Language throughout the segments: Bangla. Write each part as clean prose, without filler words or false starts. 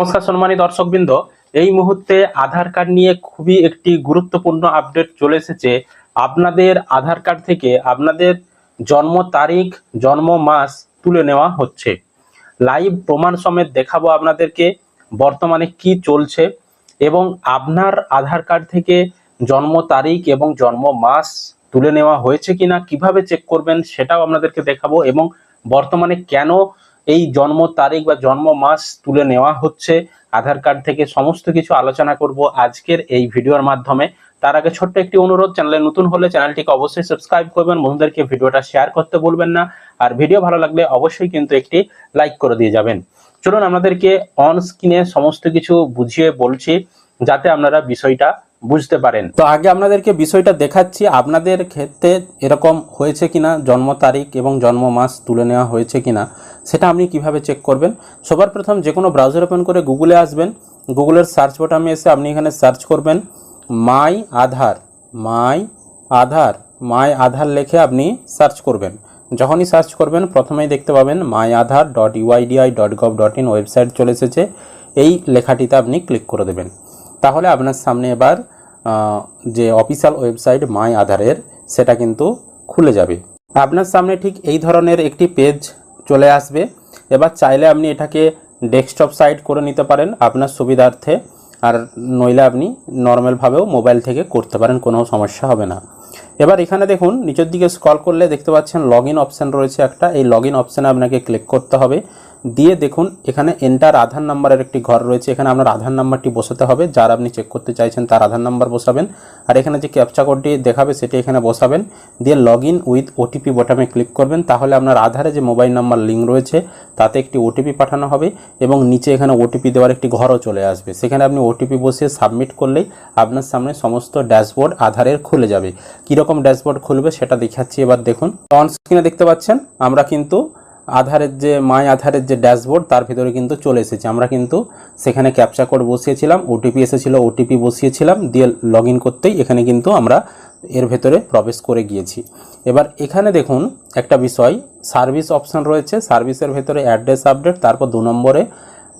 নমস্কার সম্মানিত দর্শকবৃন্দ, এই মুহূর্তে আধার কার্ড নিয়ে খুবই একটি গুরুত্বপূর্ণ আপডেট চলে এসেছে। আপনাদের আধার কার্ড থেকে আপনাদের জন্ম তারিখ, জন্ম মাস তুলে নেওয়া হচ্ছে। লাইভ প্রমাণ সমেত দেখাবো আপনাদেরকে বর্তমানে কি চলছে এবং আপনার আধার কার্ড থেকে জন্ম তারিখ এবং জন্ম মাস তুলে নেওয়া হয়েছে কিনা কিভাবে চেক করবেন সেটাও আপনাদেরকে দেখাবো এবং বর্তমানে কেন এই জন্ম তারিখ বা জন্ম মাস তুলে নেওয়া হচ্ছে আধার কার্ড থেকে সমস্ত কিছু আলোচনা করব আজকের এই ভিডিওর মাধ্যমে। তার আগে ছোট্ট একটি অনুরোধ, চ্যানেলে নতুন হলে চ্যানেলটিকে অবশ্যই সাবস্ক্রাইব করবেন, বন্ধুদেরকে ভিডিওটা শেয়ার করতে ভুলবেন না, আর ভিডিও ভালো লাগলে অবশ্যই কিন্তু একটি লাইক করে দিয়ে যাবেন। চলুন আপনাদেরকে অন স্ক্রিনে সমস্ত কিছু বুঝিয়ে বলছি যাতে আপনারা বিষয়টা বুঝতে পারেন। তো আগে আপনাদেরকে বিষয়টা দেখাচ্ছি আপনাদের ক্ষেত্রে এরকম হয়েছে কিনা, জন্ম তারিখ এবং জন্ম মাস তুলে নেওয়া হয়েছে কিনা সেটা আপনি কিভাবে চেক করবেন। সবার প্রথম যে কোনো ব্রাউজার ওপেন করে গুগলে আসবেন, গুগলের সার্চ বাটনে এসে আপনি এখানে সার্চ করবেন মাই আধার, মাই আধার লিখে আপনি সার্চ করবেন। যখনই সার্চ করবেন প্রথমেই দেখতে পাবেন myAadhar.uidi.gov.in ওয়েবসাইট চলে এসেছে। এই লেখাটিতে আপনি ক্লিক করে দেবেন, তাহলে আপনার সামনে এবার যে অফিসিয়াল ওয়েবসাইট মাই আধারের সেটা কিন্তু খুলে যাবে। আপনার সামনে ঠিক এই ধরনের একটি পেজ চলে আসবে। এবার চাইলে আপনি এটাকে ডেস্কটপ সাইট করে নিতে পারেন আপনার সুবিধার্থে, আর নইলে আপনি নর্মালভাবেও মোবাইল থেকে করতে পারেন, কোনো সমস্যা হবে না। এবার এখানে দেখুন নিচের দিকে স্ক্রল করলে দেখতে পাচ্ছেন লগ ইন অপশান রয়েছে একটা, এই লগ ইন অপশানে আপনাকে ক্লিক করতে হবে। দিয়ে দেখুন এখানে এন্টার আধার নাম্বারের একটি ঘর রয়েছে, এখানে আপনার আধার নাম্বারটি বসাতে হবে, যার আপনি চেক করতে চাইছেন তার আধার নাম্বার বসাবেন, আর এখানে যে ক্যাপচা কোডটি দেখাবে সেটি এখানে বসাবেন। দিয়ে লগ ইন উইথ ওটিপি বোতামে ক্লিক করবেন, তাহলে আপনার আধারে যে মোবাইল নাম্বার লিঙ্ক রয়েছে তাতে একটি ওটিপি পাঠানো হবে এবং নিচে এখানে ওটিপি দেওয়ার একটি ঘরও চলে আসবে। সেখানে আপনি ওটিপি বসিয়ে সাবমিট করলেই আপনার সামনে সমস্ত ড্যাশবোর্ড আধারের খুলে যাবে। কীরকম ড্যাশবোর্ড খুলবে সেটা দেখাচ্ছি। এবার দেখুন অন স্ক্রিনে দেখতে পাচ্ছেন আমরা কিন্তু আধারের যে মাই আধারের যে ড্যাশবোর্ড তার ভিতরে কিন্তু চলে এসেছে। আমরা কিন্তু সেখানে ক্যাপচা কোড বসিয়েছিলাম, ওটিপি এসেছিলো, ওটিপি বসিয়েছিলাম, দিয়ে লগ ইন করতেই এখানে কিন্তু আমরা এর ভেতরে প্রবেশ করে গিয়েছি। এবার এখানে দেখুন একটা বিষয়, সার্ভিস অপশান রয়েছে, সার্ভিসের ভেতরে অ্যাড্রেস আপডেট, তারপর 2 নম্বরে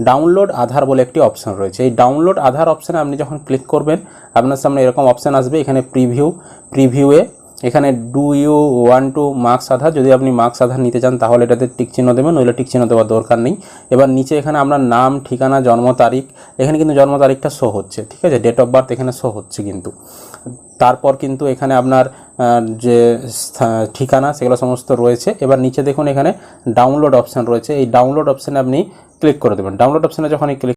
ডাউনলোড আধার বলে একটি অপশান রয়েছে। এই ডাউনলোড আধার অপশানে আপনি যখন ক্লিক করবেন আপনার সামনে এরকম অপশান আসবে। এখানে প্রিভিউয়ে এখানে do you want to marks Aadhaar, যদি আপনি মার্কস আধার নিতে চান তাহলে এটাতে টিক চিহ্ন দেবেন, নইলে টিক চিহ্ন দেওয়ার দরকার নেই। এবার নিচে এখানে আপনার নাম, ঠিকানা, জন্ম তারিখ, এখানে কিন্তু জন্ম তারিখটা শো হচ্ছে, ঠিক আছে, ডেট অফ বার্থ এখানে শো হচ্ছে কিন্তু। তারপর কিন্তু এখানে আপনার যে ঠিকানা সেগুলো সমস্ত রয়েছে। এবার নিচে দেখুন এখানে ডাউনলোড অপশান রয়েছে, এই ডাউনলোড অপশানে আপনি ক্লিক করে দেবেন। ডাউনলোড অপশানে যখন ক্লিক